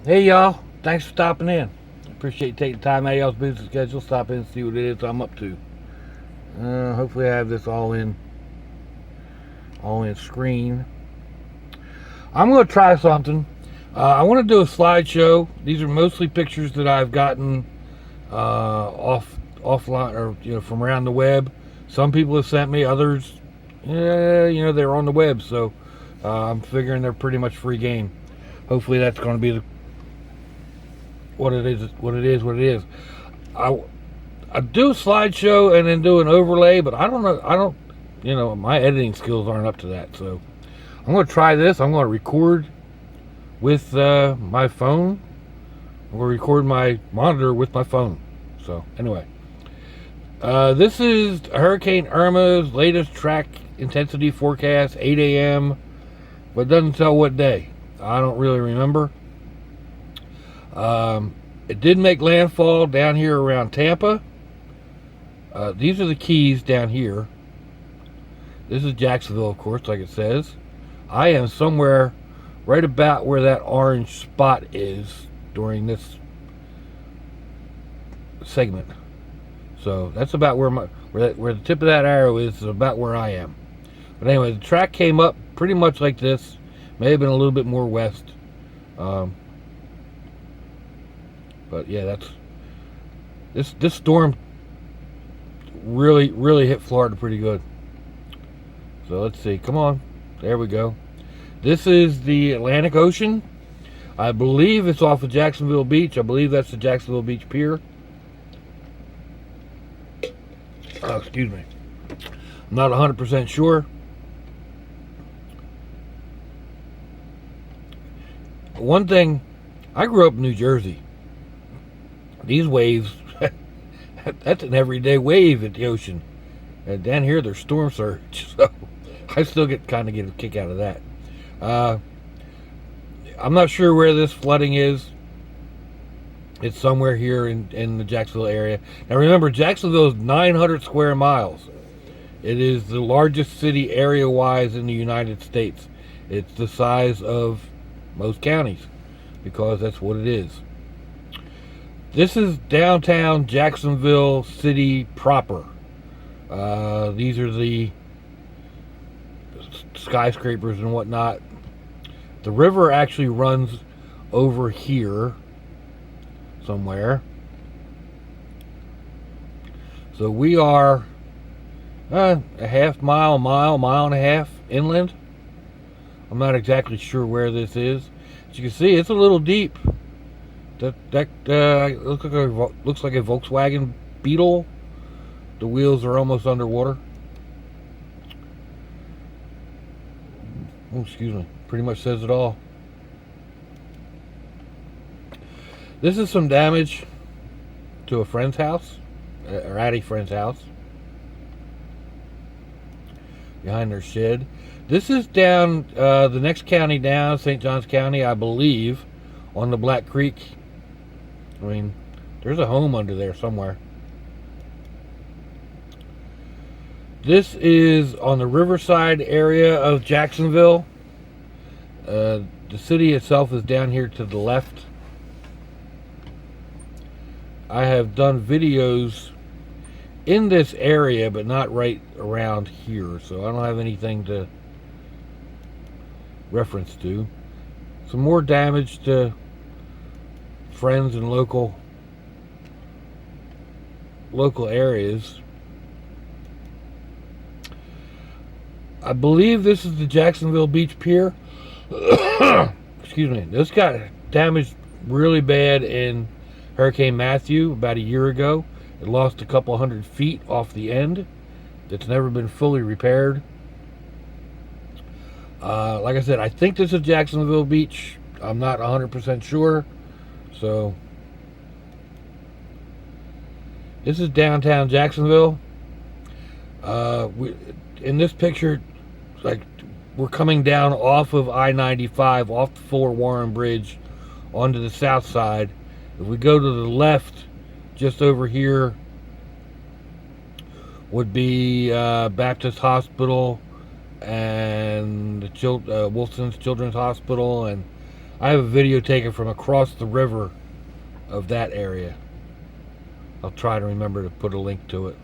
Hey y'all, thanks for stopping in. Appreciate you taking time out of y'all's busy schedule. Stop in and see what it is I'm up to. Hopefully I have this all in screen. I'm going to try something. I want to do a slideshow. These are mostly pictures that I've gotten offline or from around the web. Some people have sent me, others, they're on the web. So I'm figuring they're pretty much free game. Hopefully that's going to be what it is. I do a slideshow and then do an overlay, but I don't know. My editing skills aren't up to that. So I'm going to try this. I'm going to record with my phone. I'm going to record my monitor with my phone. So anyway, this is Hurricane Irma's latest track intensity forecast, 8 a.m., but it doesn't tell what day. I don't really remember. It did make landfall down here around Tampa. These are the keys down here. This is Jacksonville, of course, like it says. I am somewhere right about where that orange spot is during this segment. So that's about where the tip of that arrow is about where I am. But anyway, the track came up pretty much like this. May have been a little bit more west. But yeah, this storm really hit Florida pretty good. So let's see. Come on. There we go. This is the Atlantic Ocean. I believe it's off of Jacksonville Beach. I believe that's the Jacksonville Beach Pier. Oh, excuse me. I'm not 100% sure. One thing, I grew up in New Jersey. These waves, that's an everyday wave at the ocean. And down here, there's storm surge. So I still get a kick out of that. I'm not sure where this flooding is. It's somewhere here in the Jacksonville area. Now remember, Jacksonville is 900 square miles. It is the largest city area-wise in the United States. It's the size of most counties because that's what it is. This is downtown Jacksonville City proper. These are the skyscrapers and whatnot. The river actually runs over here somewhere. So we are a half mile and a half inland. I'm not exactly sure where this is. As you can see, it's a little deep. That looks like a Volkswagen Beetle. The wheels are almost underwater. Oh, excuse me. Pretty much says it all. This is some damage to a friend's house, or at a friend's house, behind their shed. This is down the next county down, St. Johns County, I believe, on the Black Creek. I mean, there's a home under there somewhere. This is on the Riverside area of Jacksonville. The city itself is down here to the left. I have done videos in this area, but not right around here, so I don't have anything to reference to. Some more damage to friends in local areas. I believe this is the Jacksonville Beach Pier. Excuse me. This got damaged really bad in Hurricane Matthew about a year ago. It lost a couple 100 feet off the end. It's never been fully repaired. Like I said, I think this is Jacksonville Beach. I'm not 100% sure. So this is downtown Jacksonville. In this picture, like, we're coming down off of I-95, off the Fort Warren Bridge, onto the south side. If we go to the left, just over here, would be Baptist Hospital and the Wilson's Children's Hospital, and I have a video taken from across the river of that area. I'll try to remember to put a link to it.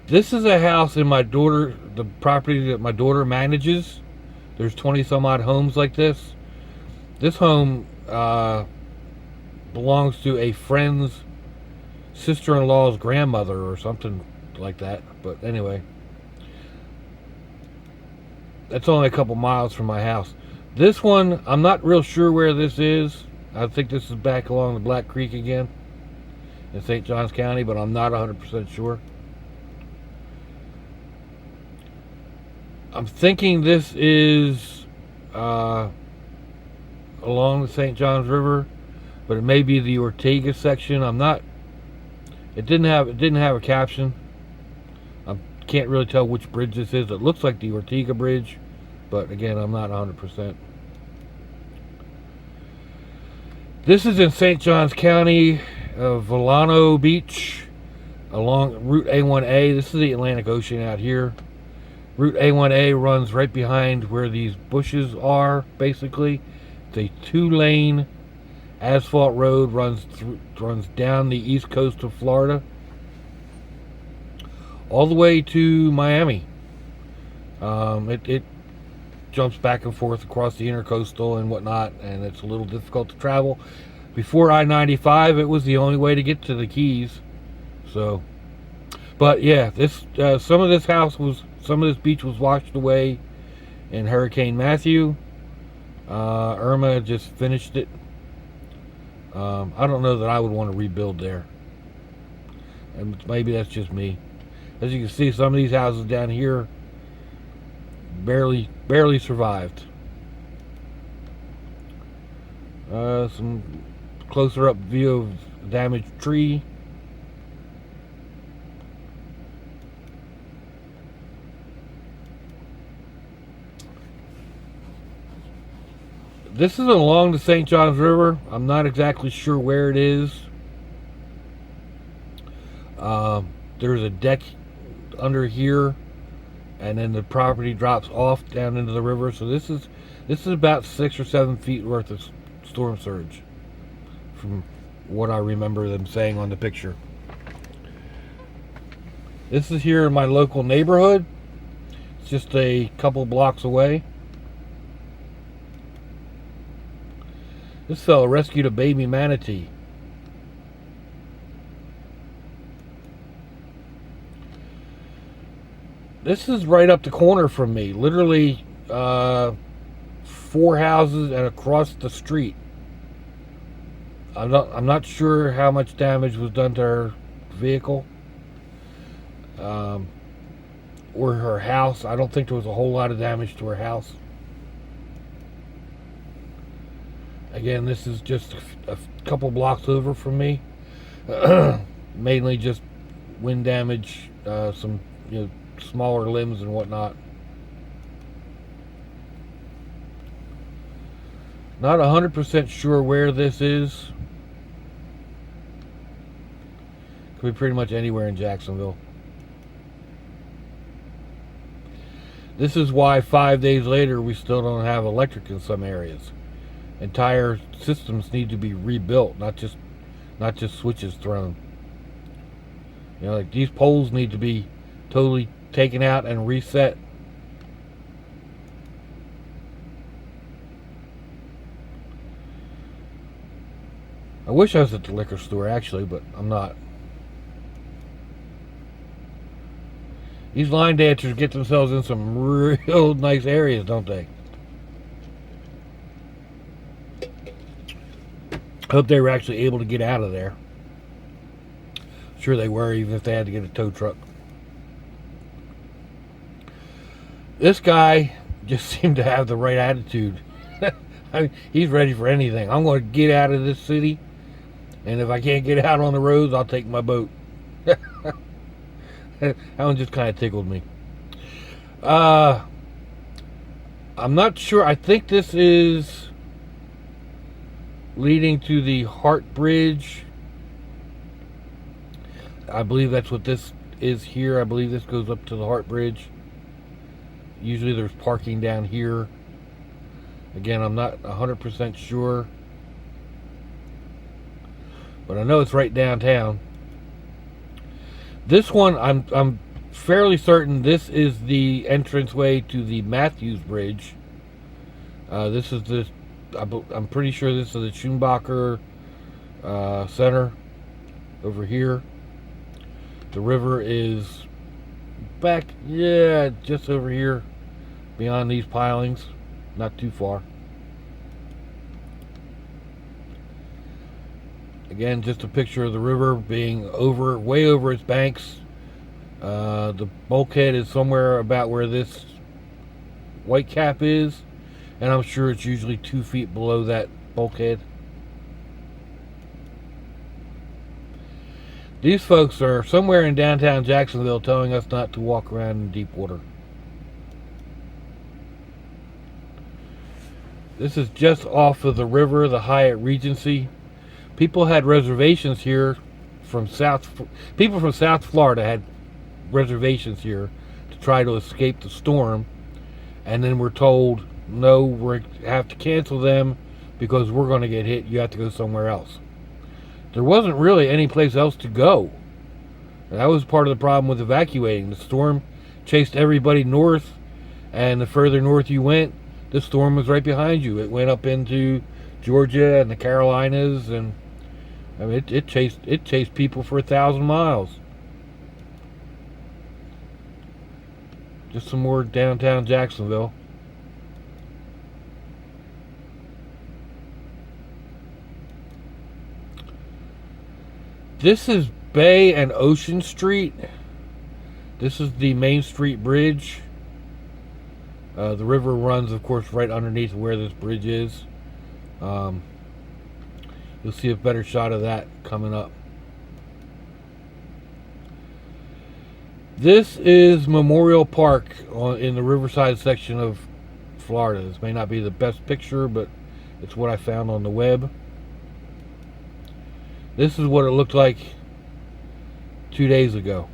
This is a house in the property that my daughter manages. There's 20 some odd homes like this. This home belongs to a friend's sister-in-law's grandmother or something like that. But anyway, that's only a couple miles from my house. This one, I'm not real sure where this is. I think this is back along the Black Creek again in St. Johns County, but I'm not 100% sure. I'm thinking this is along the St. Johns River, but it may be the Ortega section. I'm not. It didn't have a caption. I can't really tell which bridge this is. It looks like the Ortega Bridge, but again, I'm not 100%. This is in St. Johns County, Volcano Beach, along Route A1A. This is the Atlantic Ocean out here. Route A1A runs right behind where these bushes are, basically. It's a 2-lane asphalt road, runs down the east coast of Florida, all the way to Miami. It jumps back and forth across the intercoastal and whatnot, and it's a little difficult to travel. Before I-95, it was the only way to get to the Keys. So, but yeah, some of this beach was washed away in Hurricane Matthew. Irma just finished it. I don't know that I would want to rebuild there, and maybe that's just me. As you can see, some of these houses down here barely survived. Some closer up view of damaged tree. This is along the St. Johns River. I'm not exactly sure where it is. There's a deck under here, and then the property drops off down into the river. So this is about 6 or 7 feet worth of storm surge, from what I remember them saying on the picture. This is here in my local neighborhood. It's just a couple blocks away. This fella rescued a baby manatee. This is right up the corner from me. Literally 4 houses and across the street. I'm not sure how much damage was done to her vehicle or her house. I don't think there was a whole lot of damage to her house. Again, this is just a couple blocks over from me. Mainly just wind damage, some smaller limbs and whatnot. Not 100% sure where this is. Could be pretty much anywhere in Jacksonville. This is why 5 days later we still don't have electric in some areas. Entire systems need to be rebuilt, not just switches thrown. Like these poles need to be totally taken out and reset. I wish I was at the liquor store actually, but I'm not. These line dancers get themselves in some real nice areas, don't they? Hope they were actually able to get out of there. Sure they were, even if they had to get a tow truck. This guy just seemed to have the right attitude. I mean, he's ready for anything. I'm going to get out of this city, and if I can't get out on the roads, I'll take my boat. That one just kind of tickled me. I'm not sure. I think this is leading to the Hart Bridge. I believe that's what this is here. I believe this goes up to the Hart Bridge. Usually there's parking down here Again, I'm not 100% sure, but I know it's right downtown. This one, I'm fairly certain this is the entranceway to the Matthews Bridge. This is the, I'm pretty sure this is the Schumacher Center over here. The river is back, yeah, just over here beyond these pilings, not too far. Again, just a picture of the river being way over its banks. The bulkhead is somewhere about where this white cap is, and I'm sure it's usually 2 feet below that bulkhead. These folks are somewhere in downtown Jacksonville telling us not to walk around in deep water. This is just off of the river, the Hyatt Regency. People had reservations here people from South Florida had reservations here to try to escape the storm, and then we're told, no, we have to cancel them because we're going to get hit. You have to go somewhere else. There wasn't really any place else to go. That was part of the problem with evacuating. The storm chased everybody north, and the further north you went, the storm was right behind you. It went up into Georgia and the Carolinas, and I mean, it chased people for 1,000 miles. Just some more downtown Jacksonville. This is Bay and Ocean Street. This is the Main Street Bridge. The river runs, of course, right underneath where this bridge is. You'll see a better shot of that coming up. This is Memorial Park in the Riverside section of Florida. This may not be the best picture, but it's what I found on the web. This is what it looked like 2 days ago.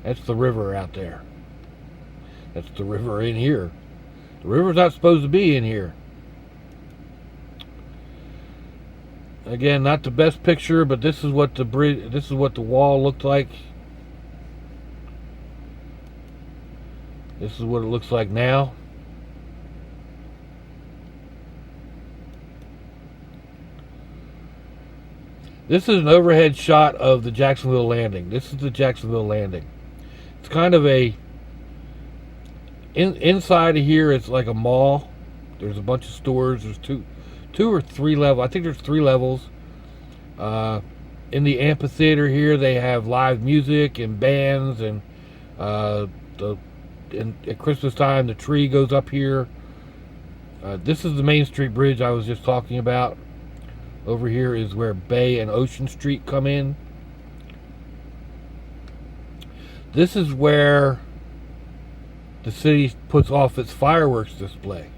That's the river out there. That's the river in here. The river's not supposed to be in here. Again, not the best picture, but this is what the bridge, this is what the wall looked like. This is what it looks like now. This is an overhead shot of the Jacksonville Landing. This is the Jacksonville Landing. It's kind of a inside of here. It's like a mall. There's a bunch of stores. There's two or three levels. I think there's 3 levels. In the amphitheater here, they have live music and bands, and at Christmas time, the tree goes up here. This is the Main Street Bridge I was just talking about. Over here is where Bay and Ocean Street come in. This is where the city puts off its fireworks display.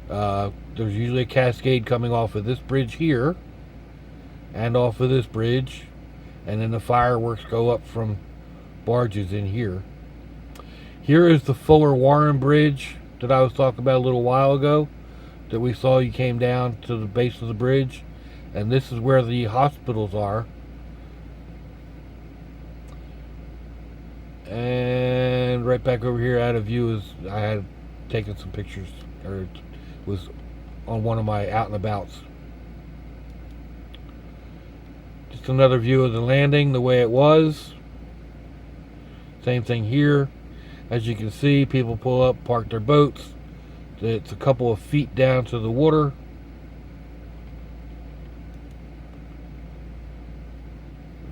There's usually a cascade coming off of this bridge here and off of this bridge, and then the fireworks go up from barges in here. Here is the Full.er Warren Bridge that I was talking about a little while ago, that we saw. You came down to the base of the bridge, and this is where the hospitals are. And right back over here out of view is, I had taken some pictures, or was on one of my out and abouts. Just another view of the landing the way it was. Same thing here. As you can see, people pull up, park their boats. It's a couple of feet down to the water.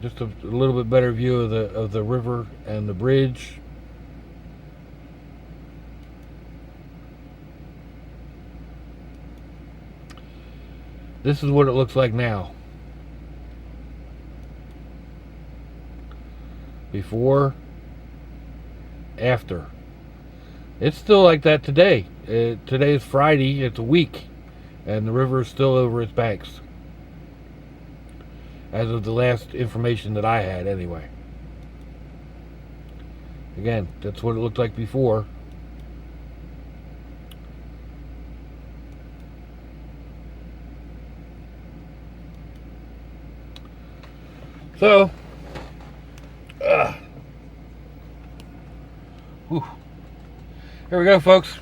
Just a little bit better view of the river and the bridge. This is what it looks like now. Before, after. It's still like that today. Today is Friday, it's a week, and the river is still over its banks. As of the last information that I had, anyway. Again, that's what it looked like before. So, whew. Here we go, folks.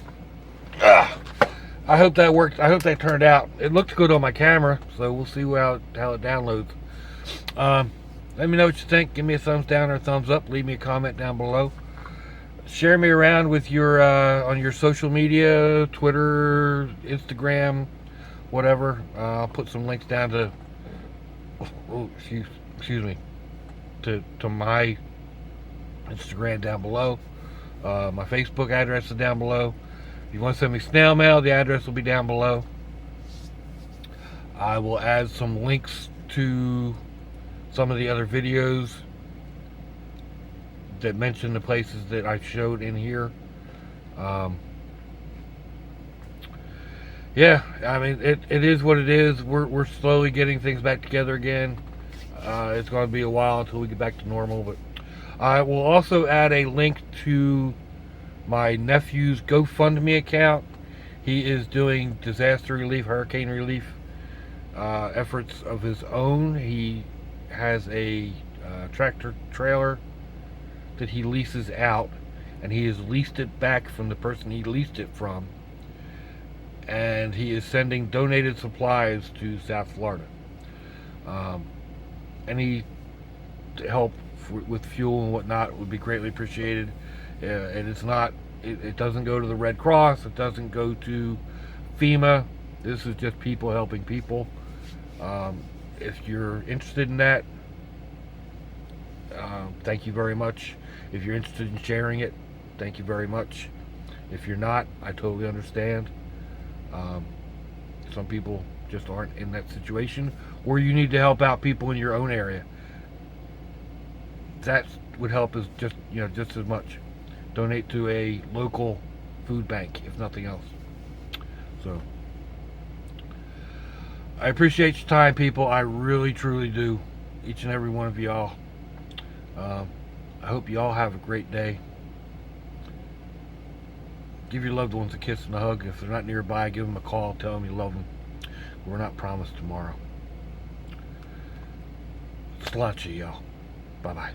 I hope that worked. I hope that turned out. It looked good on my camera, so we'll see how it downloads. Let me know what you think. Give me a thumbs down or a thumbs up. Leave me a comment down below. Share me around with your on your social media, Twitter, Instagram, whatever. I'll put some links down to excuse me to my Instagram down below. My Facebook address is down below. If you want to send me snail mail, the address will be down below. I will add some links to some of the other videos that mention the places that I showed in here. Yeah, I mean, it is what it is. We're slowly getting things back together again. It's going to be a while until we get back to normal, but I will also add a link to my nephew's GoFundMe account. He is doing disaster relief, hurricane relief efforts of his own. He has a tractor trailer that he leases out, and he has leased it back from the person he leased it from, and he is sending donated supplies to South Florida. Any help with fuel and whatnot would be greatly appreciated. And it's not, it doesn't go to the Red Cross, it doesn't go to FEMA. This is just people helping people. If you're interested in that, thank you very much. If you're interested in sharing it, thank you very much. If you're not, I totally understand. Some people just aren't in that situation, or you need to help out people in your own area. That would help us just as much. Donate to a local food bank, if nothing else. So, I appreciate your time, people. I really, truly do. Each and every one of y'all. I hope you all have a great day. Give your loved ones a kiss and a hug. If they're not nearby, give them a call. Tell them you love them. We're not promised tomorrow. Slouchy, y'all. Bye-bye.